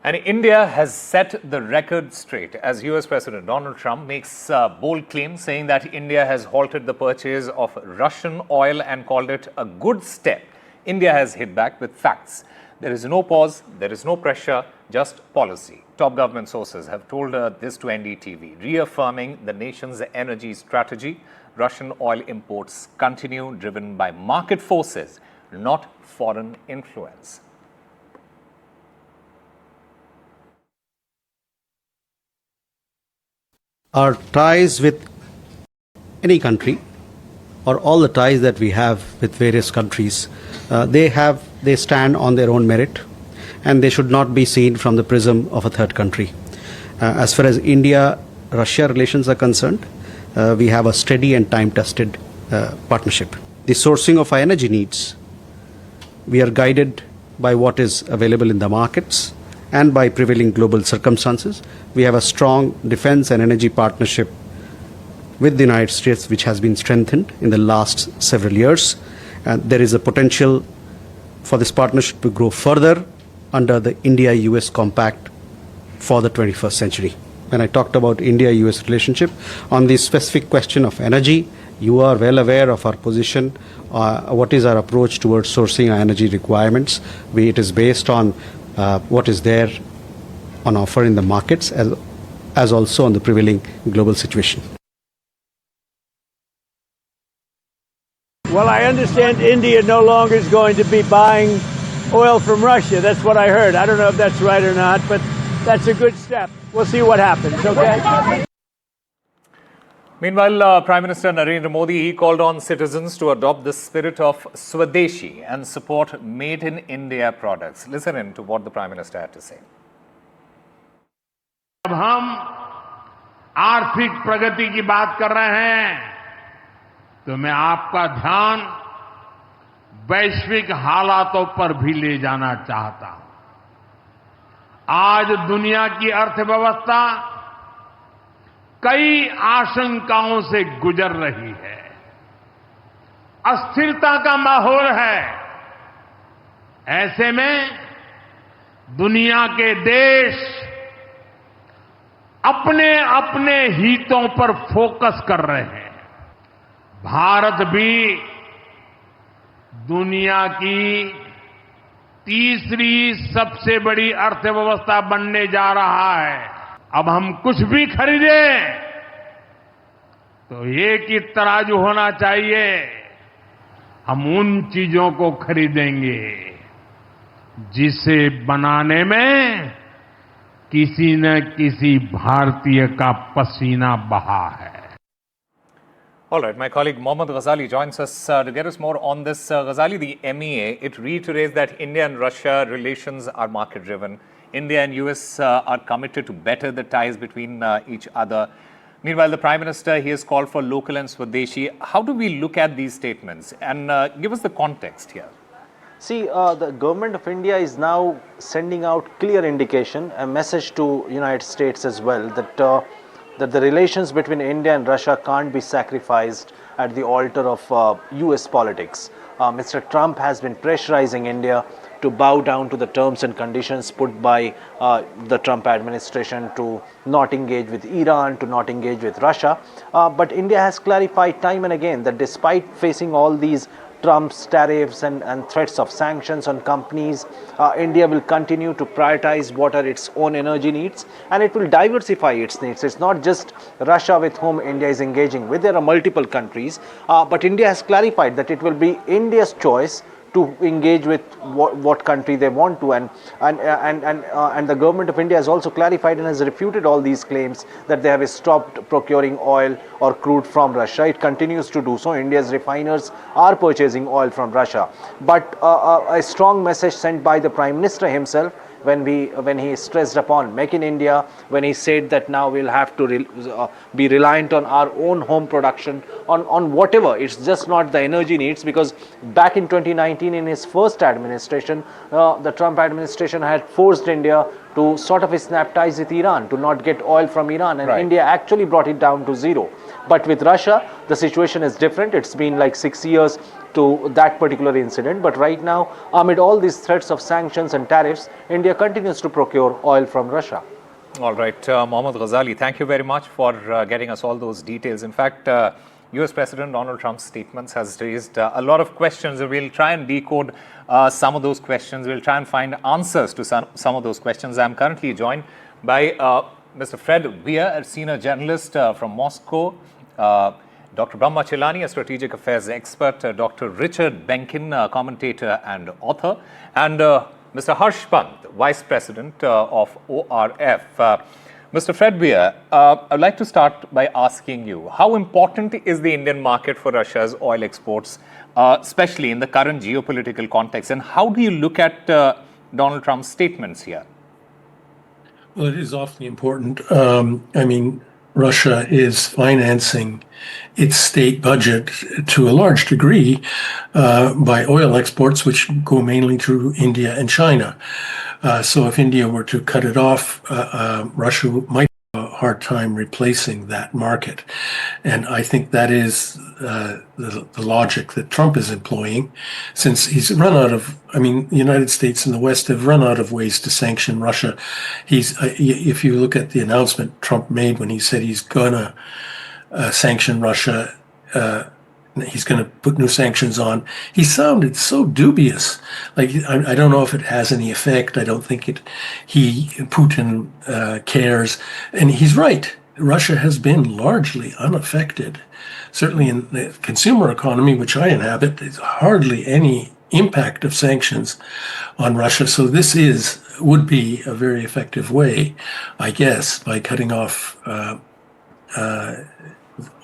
And India has set the record straight as US President Donald Trump makes bold claims saying that India has halted the purchase of Russian oil and called it a good step. India has hit back with facts. There is no pause, there is no pressure, just policy. Top government sources have told this to NDTV, reaffirming the nation's energy strategy. Russian oil imports continue, driven by market forces, not foreign influence. Our ties with any country, or all the ties that we have with various countries, they stand on their own merit, and they should not be seen from the prism of a third country. As far as India-Russia relations are concerned, we have a steady and time-tested partnership. The sourcing of our energy needs, we are guided by what is available in the markets and by prevailing global circumstances. We have a strong defense and energy partnership with the United States, which has been strengthened in the last several years. And there is a potential for this partnership to grow further under the India-US Compact for the 21st century. When I talked about India-US relationship, on the specific question of energy, you are well aware of our position. What is our approach towards sourcing our energy requirements? It is based on what is there on offer in the markets, as also on the prevailing global situation. Well, I understand India no longer is going to be buying oil from Russia. That's what I heard. I don't know if that's right or not, but that's a good step. We'll see what happens, okay? Meanwhile, Prime Minister Narendra Modi, he called on citizens to adopt the spirit of Swadeshi and support Made in India products. Listen in to what the Prime Minister had to say. जब हम आर्थिक प्रगति की बात कर रहे हैं, तो मैं आपका ध्यान वैश्विक हालातों पर भी ले जाना चाहता हूं। आज दुनिया की अर्थव्यवस्था कई आशंकाओं से गुजर रही है। अस्थिरता का माहौल है। ऐसे में दुनिया के देश अपने अपने हितों पर फोकस कर रहे हैं। भारत भी दुनिया की तीसरी सबसे बड़ी अर्थव्यवस्था बनने जा रहा है। अब हम कुछ भी खरीदें तो एक ही तराजू होना चाहिए। हम उन चीजों को खरीदेंगे जिसे बनाने में किसी न किसी भारतीय का पसीना बहा है। All right, my colleague Mohammad Ghazali joins us to get us more on this. Ghazali, the MEA, it reiterates that India and Russia relations are market-driven. India and US are committed to better the ties between each other. Meanwhile, the Prime Minister, he has called for local and Swadeshi. How do we look at these statements? And give us the context here. See, the government of India is now sending out clear indication, a message to United States as well, that the relations between India and Russia can't be sacrificed at the altar of US politics. Mr. Trump has been pressurizing India to bow down to the terms and conditions put by the Trump administration to not engage with Iran, to not engage with Russia. But India has clarified time and again that despite facing all these Trump's tariffs and threats of sanctions on companies, India will continue to prioritize what are its own energy needs, and it will diversify its needs. It's not just Russia with whom India is engaging with. There are multiple countries, but India has clarified that it will be India's choice to engage with what country they want to, and the government of India has also clarified and has refuted all these claims that they have stopped procuring oil or crude from Russia. It continues to do so. India's refiners are purchasing oil from Russia, but a strong message sent by the Prime Minister himself when he stressed upon Make in India, when he said that now we'll have to be reliant on our own home production on whatever. It's just not the energy needs, because back in 2019 in his first administration, the Trump administration had forced India to sort of snap ties with Iran, to not get oil from Iran, and India actually brought it down to zero. But with Russia, the situation is different. It's been like 6 years to that particular incident. But right now, amid all these threats of sanctions and tariffs, India continues to procure oil from Russia. All right, Mohammad Ghazali, thank you very much for getting us all those details. In fact, US President Donald Trump's statements has raised a lot of questions. We'll try and decode some of those questions. We'll try and find answers to some of those questions. I'm currently joined by Mr. Fred Weir, a senior journalist from Moscow, Dr. Brahma Chilani, a strategic affairs expert, Dr. Richard Benkin, commentator and author, and Mr. Harsh Pant, Vice President of ORF. Mr. Fred Weir, I'd like to start by asking you, how important is the Indian market for Russia's oil exports, especially in the current geopolitical context, and how do you look at Donald Trump's statements here? Well, it is awfully important. Russia is financing its state budget to a large degree by oil exports, which go mainly to India and China. So if India were to cut it off, Russia might have a hard time replacing that market. And I think that is the logic that Trump is employing, since he's run out of, the United States and the West have run out of ways to sanction Russia. If you look at the announcement Trump made when he said he's going to sanction Russia, he's going to put new sanctions on, he sounded so dubious. Like, I don't know if it has any effect. I don't think Putin cares. And he's right. Russia has been largely unaffected. Certainly in the consumer economy, which I inhabit, there's hardly any impact of sanctions on Russia. So this would be a very effective way, I guess, by cutting off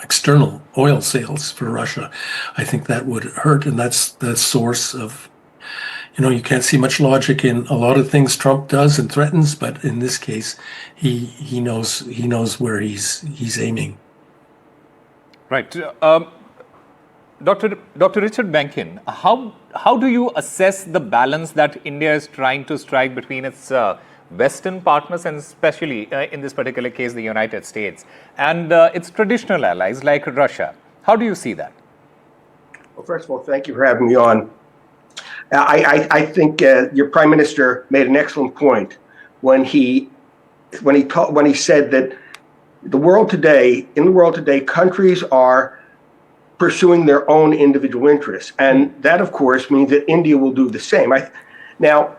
external oil sales for Russia. I think that would hurt, and that's the source of, you can't see much logic in a lot of things Trump does and threatens, but in this case, he knows where he's aiming. Right. Dr. Richard Benkin, how do you assess the balance that India is trying to strike between its Western partners, and especially in this particular case, the United States, and its traditional allies like Russia? How do you see that? Well, first of all, thank you for having me on. I think your Prime Minister made an excellent point when he said that in the world today, countries are pursuing their own individual interests, and that, of course, means that India will do the same. Now,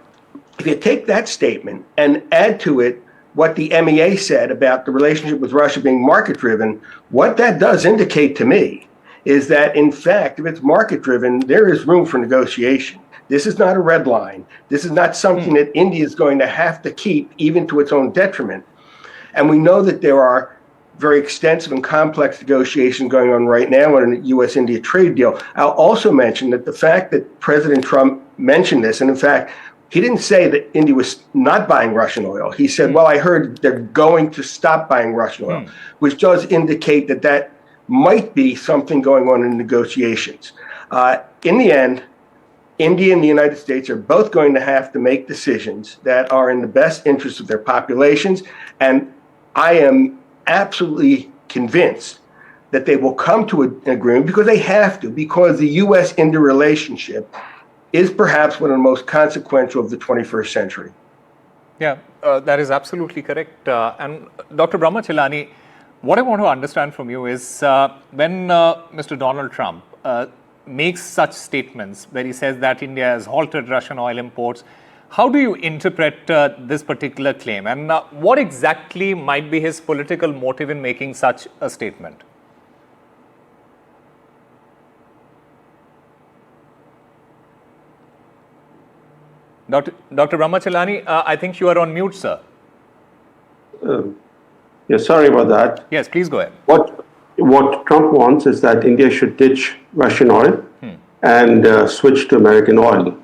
if you take that statement and add to it what the MEA said about the relationship with Russia being market-driven, what that does indicate to me is that, in fact, if it's market-driven, there is room for negotiation. This is not a red line. This is not something that India is going to have to keep, even to its own detriment. And we know that there are very extensive and complex negotiations going on right now on a U.S.-India trade deal. I'll also mention that the fact that President Trump mentioned this, and in fact, he didn't say that India was not buying Russian oil. He said, well, I heard they're going to stop buying Russian oil, which does indicate that might be something going on in negotiations. In the end, India and the United States are both going to have to make decisions that are in the best interest of their populations. And I am absolutely convinced that they will come to an agreement, because they have to, because the U.S.-India relationship is perhaps one of the most consequential of the 21st century. Yeah, that is absolutely correct. And Dr. Brahma Chilani, what I want to understand from you is when Mr. Donald Trump makes such statements where he says that India has halted Russian oil imports, how do you interpret this particular claim? And what exactly might be his political motive in making such a statement? Dr. Brahma Chilani, I think you are on mute, sir. Yeah, sorry about that. Yes, please go ahead. What Trump wants is that India should ditch Russian oil and switch to American oil.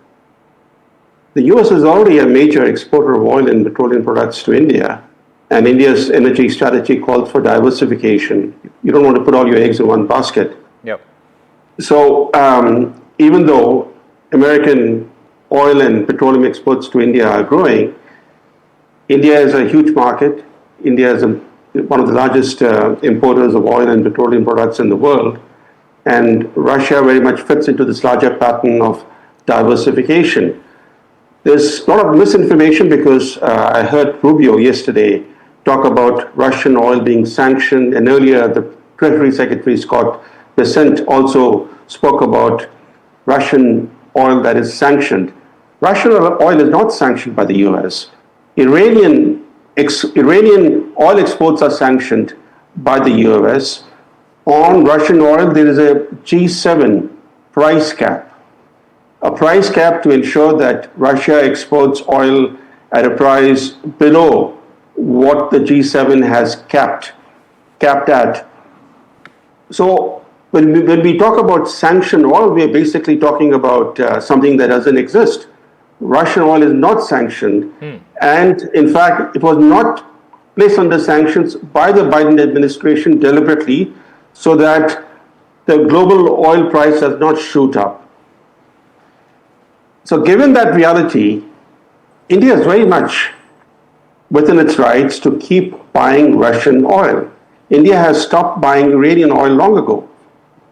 The US is already a major exporter of oil and petroleum products to India, and India's energy strategy calls for diversification. You don't want to put all your eggs in one basket. Yep. So even though American oil and petroleum exports to India are growing, India is a huge market. India is one of the largest importers of oil and petroleum products in the world. and Russia very much fits into this larger pattern of diversification. There's a lot of misinformation because I heard Rubio yesterday talk about Russian oil being sanctioned, and earlier the Treasury Secretary Scott Bessent also spoke about Russian oil that is sanctioned. Russian oil is not sanctioned by the US. Iranian oil exports are sanctioned by the US. On Russian oil, there is a G7 price cap. A price cap to ensure that Russia exports oil at a price below what the G7 has capped at. So when we talk about sanctioned oil, we are basically talking about something that doesn't exist. Russian oil is not sanctioned, and in fact, it was not placed under sanctions by the Biden administration deliberately so that the global oil price does not shoot up. So given that reality, India is very much within its rights to keep buying Russian oil. India has stopped buying Iranian oil long ago.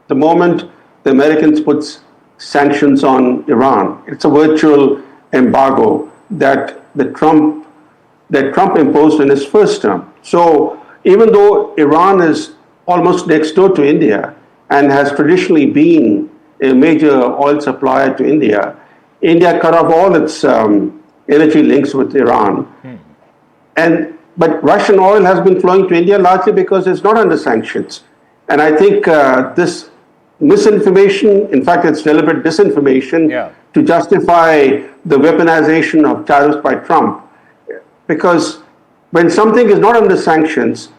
The moment the Americans put sanctions on Iran, it's a virtual embargo that Trump imposed in his first term. So even though Iran is almost next door to India and has traditionally been a major oil supplier to India, India cut off all its energy links with Iran. But Russian oil has been flowing to India largely because it's not under sanctions. And I think this misinformation, in fact, it's deliberate disinformation to justify the weaponization of tariffs by Trump. Because when something is not under sanctions,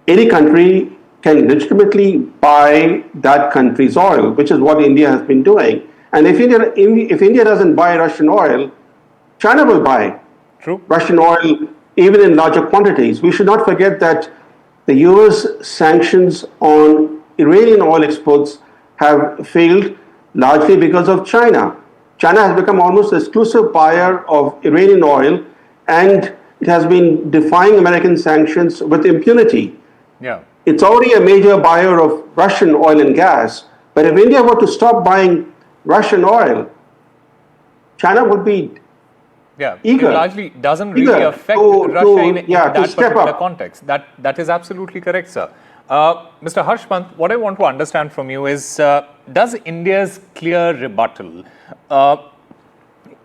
any country can legitimately buy that country's oil, which is what India has been doing. And if India doesn't buy Russian oil, China will buy Russian oil even in larger quantities. We should not forget that the US sanctions on Iranian oil exports have failed largely because of China. China has become almost an exclusive buyer of Iranian oil, and it has been defying American sanctions with impunity. It's already a major buyer of Russian oil and gas, but if India were to stop buying Russian oil, China would be eager. It largely doesn't really affect Russia in that particular context. That is absolutely correct, sir. Mr. Harshpant, what I want to understand from you is, does India's clear rebuttal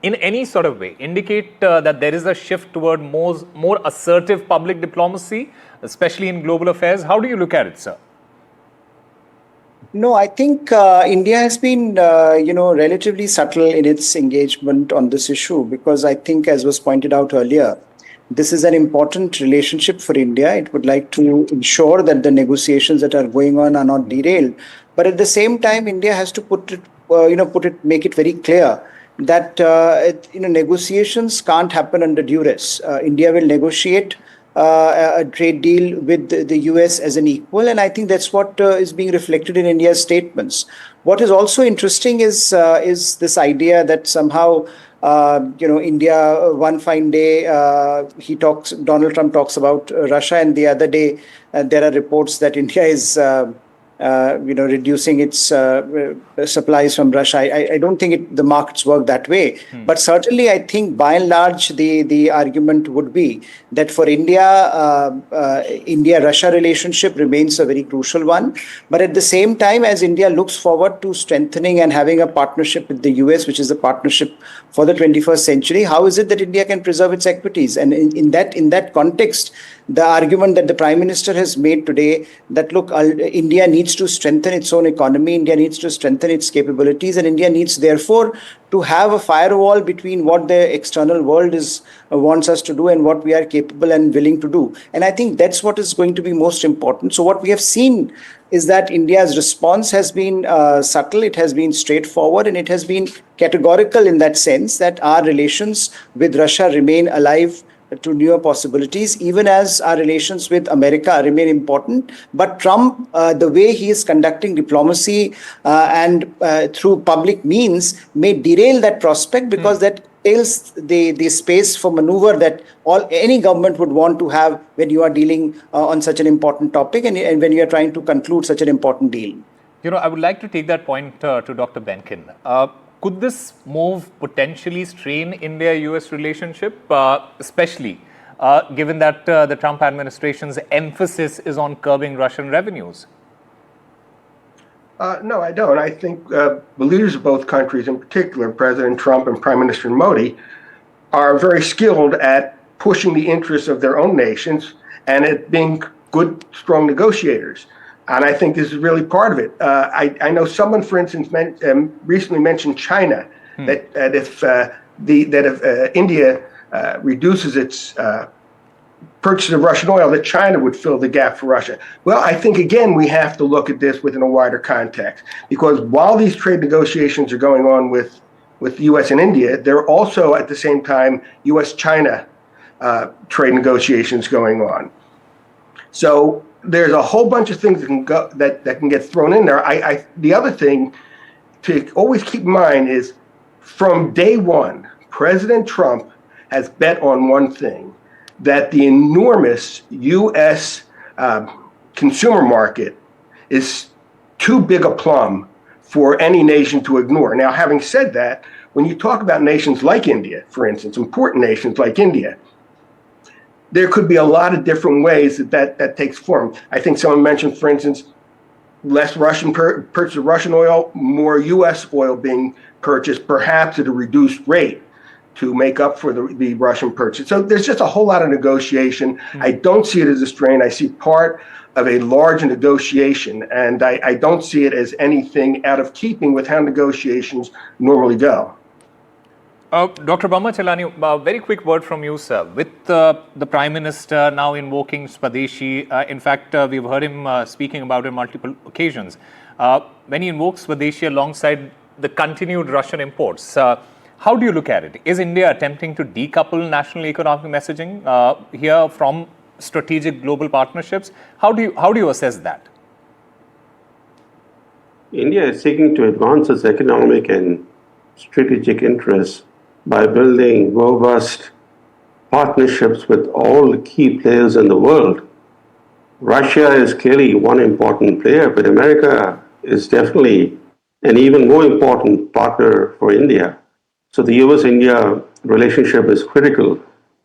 in any sort of way indicate that there is a shift toward more assertive public diplomacy, especially in global affairs? How do you look at it, sir? No, I think India has been, relatively subtle in its engagement on this issue because I think, as was pointed out earlier, this is an important relationship for India. It would like to ensure that the negotiations that are going on are not derailed. But at the same time, India has to make it very clear that negotiations can't happen under duress. India will negotiate a trade deal with the US as an equal, and I think that's what is being reflected in India's statements. What is also interesting is this idea that somehow India, one fine day, Donald Trump talks about Russia, and the other day there are reports that India is reducing its supplies from Russia. I don't think the markets work that way. But certainly, I think by and large, the argument would be that for India, India-Russia relationship remains a very crucial one. But at the same time, as India looks forward to strengthening and having a partnership with the US, which is a partnership for the 21st century, how is it that India can preserve its equities? And in that context, the argument that the Prime Minister has made today that, look, India needs to strengthen its own economy, India needs to strengthen its capabilities, and India needs, therefore, to have a firewall between what the external world wants us to do and what we are capable and willing to do. And I think that's what is going to be most important. So what we have seen is that India's response has been subtle, it has been straightforward, and it has been categorical in that sense that our relations with Russia remain alive to newer possibilities, even as our relations with America remain important. But Trump, the way he is conducting diplomacy and through public means may derail that prospect because that entails the space for maneuver that any government would want to have when you are dealing on such an important topic and when you are trying to conclude such an important deal. I would like to take that point to Dr. Benkin. Could this move potentially strain India-US relationship, especially given that the Trump administration's emphasis is on curbing Russian revenues? No, I don't. I think the leaders of both countries, in particular President Trump and Prime Minister Modi, are very skilled at pushing the interests of their own nations and at being good, strong negotiators. And I think this is really part of it. I know someone, for instance, recently mentioned China, that if India reduces its purchase of Russian oil, that China would fill the gap for Russia. Well, I think, again, we have to look at this within a wider context, because while these trade negotiations are going on with the U.S. and India, there are also, at the same time, U.S.-China trade negotiations going on. So there's a whole bunch of things that can go that can get thrown in there. The other thing to always keep in mind is, from day one, President Trump has bet on one thing, that the enormous U.S. Consumer market is too big a plum for any nation to ignore. Now, having said that, when you talk about nations like India, for instance, important nations like India, there could be a lot of different ways that takes form. I think someone mentioned, for instance, less Russian purchase of Russian oil, more U.S. oil being purchased, perhaps at a reduced rate, to make up for the Russian purchase. So there's just a whole lot of negotiation. I don't see it as a strain. I see part of a large negotiation, and I don't see it as anything out of keeping with how negotiations normally go. Dr. Brahmachalani, a very quick word from you, sir. With the Prime Minister now invoking Swadeshi, in fact, we've heard him speaking about it on multiple occasions. When he invokes Swadeshi alongside the continued Russian imports, how do you look at it? Is India attempting to decouple national economic messaging here from strategic global partnerships? How do you assess that? India is seeking to advance its economic and strategic interests by building robust partnerships with all the key players in the world. Russia is clearly one important player, but America is definitely an even more important partner for India. So the US-India relationship is critical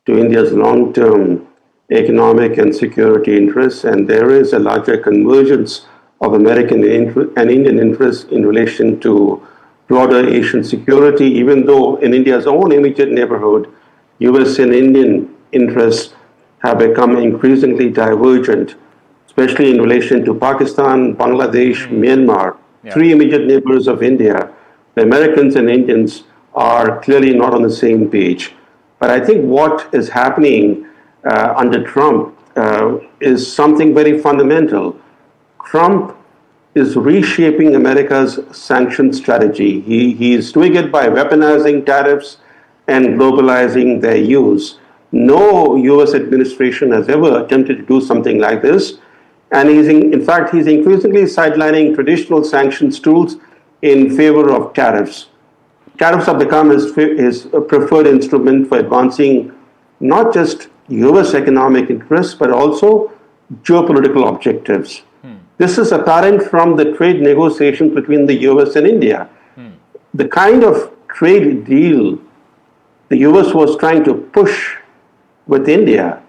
to India's long-term economic and security interests, and there is a larger convergence of American and Indian interests in relation to broader Asian security, even though in India's own immediate neighborhood, US and Indian interests have become increasingly divergent, especially in relation to Pakistan, Bangladesh, Myanmar, three immediate neighbors of India. The Americans and Indians are clearly not on the same page. But I think what is happening under Trump is something very fundamental. Trump is reshaping America's sanction strategy. He is doing it by weaponizing tariffs and globalizing their use. No US administration has ever attempted to do something like this. And in fact, he's increasingly sidelining traditional sanctions tools in favor of tariffs. Tariffs have become his preferred instrument for advancing not just US economic interests, but also geopolitical objectives. This is apparent from the trade negotiations between the US and India. The kind of trade deal the US was trying to push with India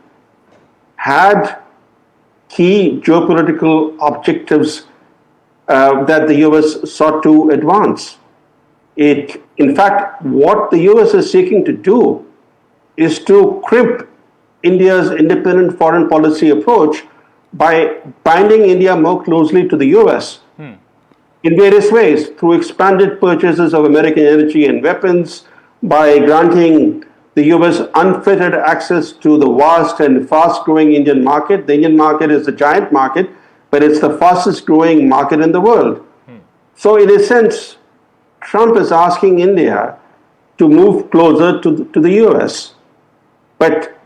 had key geopolitical objectives that the US sought to advance. In fact, what the US is seeking to do is to crimp India's independent foreign policy approach by binding India more closely to the US in various ways, through expanded purchases of American energy and weapons, by granting the US unfettered access to the vast and fast-growing Indian market. The Indian market is a giant market, but it's the fastest-growing market in the world. So in a sense, Trump is asking India to move closer to the US. But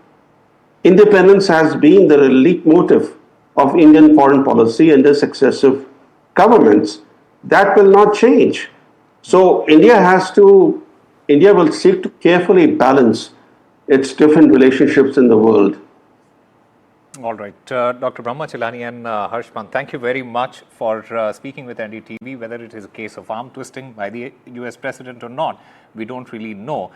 independence has been the elite motive of Indian foreign policy under successive governments. That will not change. So India will seek to carefully balance its different relationships in the world. All right. Dr. Brahmachalani and Harshman, thank you very much for speaking with NDTV. Whether it is a case of arm twisting by the US president or not, we don't really know.